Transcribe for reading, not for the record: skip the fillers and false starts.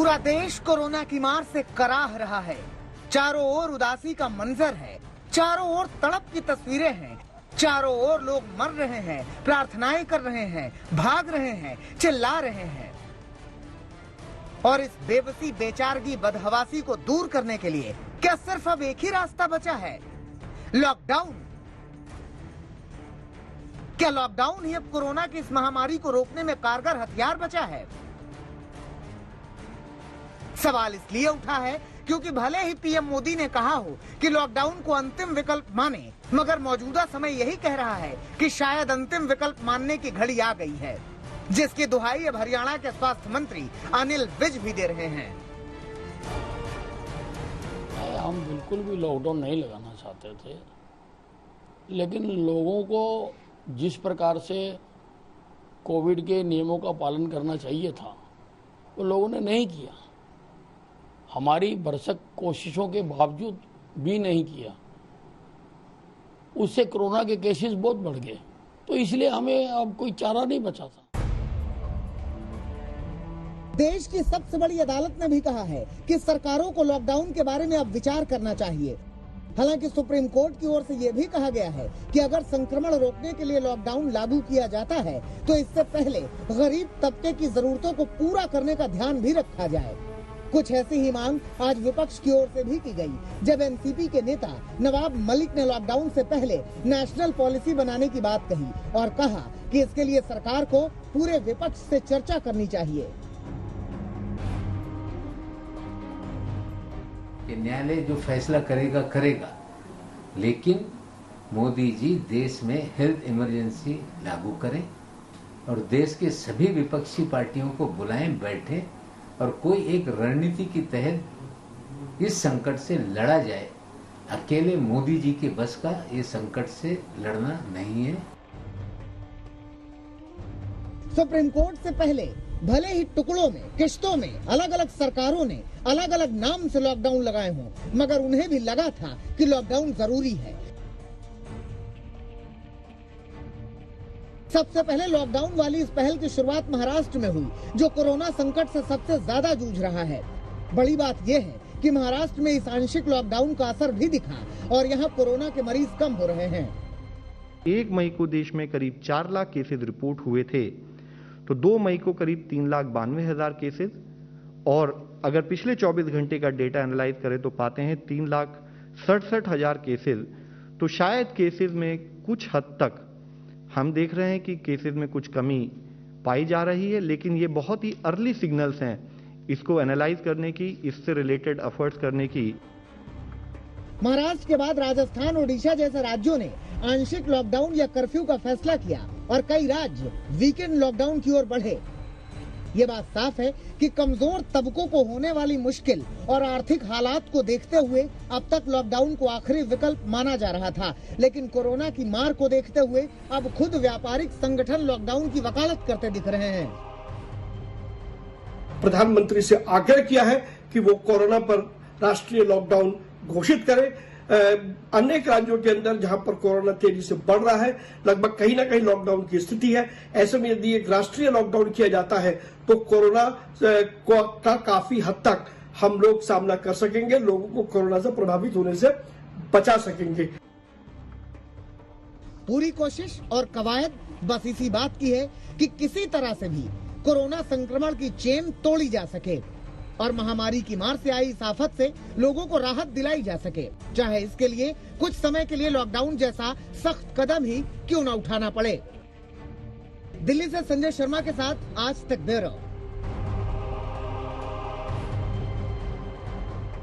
पूरा देश कोरोना की मार से कराह रहा है। चारों ओर उदासी का मंजर है, चारों ओर तड़प की तस्वीरें हैं, चारों ओर लोग मर रहे हैं, प्रार्थनाएं कर रहे हैं, भाग रहे हैं, चिल्ला रहे हैं। और इस बेबसी बेचारगी बदहवासी को दूर करने के लिए क्या सिर्फ अब एक ही रास्ता बचा है? लॉकडाउन। क्या लॉकडाउन ही अब कोरोना की इस महामारी को रोकने में कारगर हथियार बचा है? सवाल इसलिए उठा है क्योंकि भले ही पीएम मोदी ने कहा हो कि लॉकडाउन को अंतिम विकल्प माने, मगर मौजूदा समय यही कह रहा है कि शायद अंतिम विकल्प मानने की घड़ी आ गई है, जिसकी दुहाई अब हरियाणा के स्वास्थ्य मंत्री अनिल विज भी दे रहे हैं। हम बिल्कुल भी लॉकडाउन नहीं लगाना चाहते थे, लेकिन लोगों को जिस प्रकार से कोविड के नियमों का पालन करना चाहिए था वो लोगों ने नहीं किया। हमारी भरसक कोशिशों के बावजूद भी नहीं किया। उससे कोरोना के केसेस बहुत बढ़ गए, तो इसलिए हमें अब कोई चारा नहीं बचा था। देश की सबसे बड़ी अदालत ने भी कहा है कि सरकारों को लॉकडाउन के बारे में अब विचार करना चाहिए। हालांकि सुप्रीम कोर्ट की ओर से यह भी कहा गया है कि अगर संक्रमण रोकने के लिए लॉकडाउन लागू किया जाता है तो इससे पहले गरीब तबके की जरूरतों को पूरा करने का ध्यान भी रखा जाए। कुछ ऐसी ही मांग आज विपक्ष की ओर से भी की गई, जब एनसीपी के नेता नवाब मलिक ने लॉकडाउन से पहले नेशनल पॉलिसी बनाने की बात कही और कहा कि इसके लिए सरकार को पूरे विपक्ष से चर्चा करनी चाहिए। न्यायालय जो फैसला करेगा करेगा, लेकिन मोदी जी देश में हेल्थ इमरजेंसी लागू करें और देश के सभी विपक्षी पार्टियों को बुलाएं, बैठें और कोई एक रणनीति के तहत इस संकट से लड़ा जाए। अकेले मोदी जी के बस का ये संकट से लड़ना नहीं है। सुप्रीम कोर्ट से पहले भले ही टुकड़ों में, किश्तों में अलग अलग सरकारों ने अलग अलग नाम से लॉकडाउन लगाए हों, मगर उन्हें भी लगा था कि लॉकडाउन जरूरी है। सबसे पहले लॉकडाउन वाली इस पहल की शुरुआत महाराष्ट्र में हुई, जो कोरोना संकट से सबसे ज्यादा जूझ रहा है। बड़ी बात यह है कि महाराष्ट्र में इस आंशिक लॉकडाउन का असर भी दिखा और यहाँ कोरोना के मरीज कम हो रहे हैं। 1 मई को देश में करीब 4 लाख केसेज रिपोर्ट हुए थे, तो 2 मई को करीब 3,92,000 केसेज, और अगर पिछले 24 घंटे का डेटा एनालाइज करें तो पाते हैं 3,67,000 केसेज। तो शायद केसेज में कुछ हद तक हम देख रहे हैं कि केसेस में कुछ कमी पाई जा रही है, लेकिन ये बहुत ही अर्ली सिग्नल्स हैं इसको एनालाइज करने की, इससे रिलेटेड एफर्ट्स करने की। महाराष्ट्र के बाद राजस्थान, ओडिशा जैसे राज्यों ने आंशिक लॉकडाउन या कर्फ्यू का फैसला किया और कई राज्य वीकेंड लॉकडाउन की ओर बढ़े। ये बात साफ है कि कमजोर तबकों को होने वाली मुश्किल और आर्थिक हालात को देखते हुए अब तक लॉकडाउन को आखिरी विकल्प माना जा रहा था, लेकिन कोरोना की मार को देखते हुए अब खुद व्यापारिक संगठन लॉकडाउन की वकालत करते दिख रहे हैं। प्रधानमंत्री से आग्रह किया है कि वो कोरोना पर राष्ट्रीय लॉकडाउन घोषित करे। अनेक राज्यों के अंदर जहां पर कोरोना तेजी से बढ़ रहा है, लगभग कहीं ना कहीं लॉकडाउन की स्थिति है। ऐसे में यदि एक राष्ट्रीय लॉकडाउन किया जाता है तो कोरोना का काफी हद तक हम लोग सामना कर सकेंगे, लोगों को कोरोना से प्रभावित होने से बचा सकेंगे। पूरी कोशिश और कवायद बस इसी बात की है कि किसी तरह से भी कोरोना संक्रमण की चेन तोड़ी जा सके और महामारी की मार से आई इस आफत से लोगों को राहत दिलाई जा सके, चाहे इसके लिए कुछ समय के लिए लॉकडाउन जैसा सख्त कदम ही क्यों न उठाना पड़े। दिल्ली से संजय शर्मा के साथ आज तक ब्यूरो।